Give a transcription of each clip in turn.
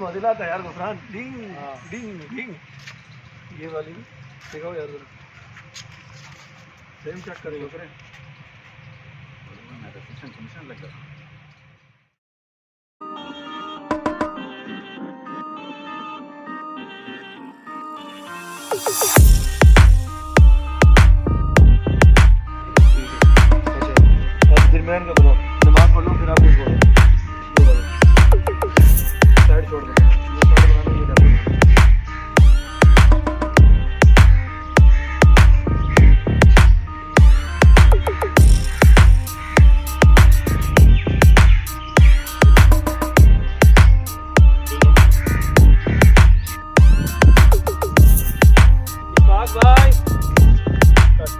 मजे आता है यार गुफरान। डिंग हाँ। डिंग डिंग। ये वाली भी दिखाओ यार जरा। सेम चेक करें उतरे। मैं तो टेंशन लग गया। दरमियान का बनाओ, नमाज पढ़ लो फिर आप कुछ बोलो। साइड छोड़ दो, ये साइड बनाना, ये डालो। इस्फाक भाई बस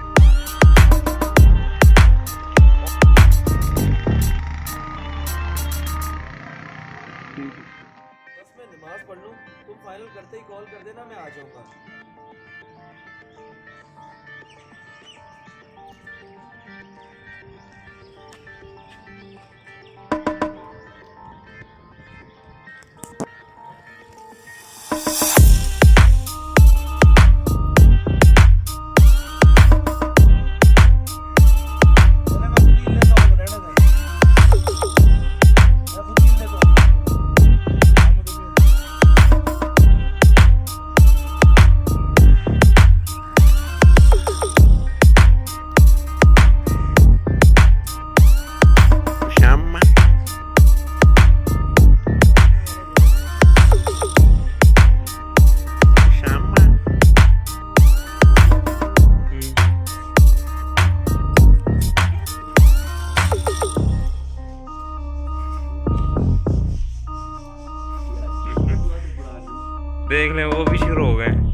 मैं नमाज पढ़ लूँ, तुम फाइनल करते ही कॉल कर देना, मैं आ जाऊँगा। देख लें वो भी शुरू हो गए।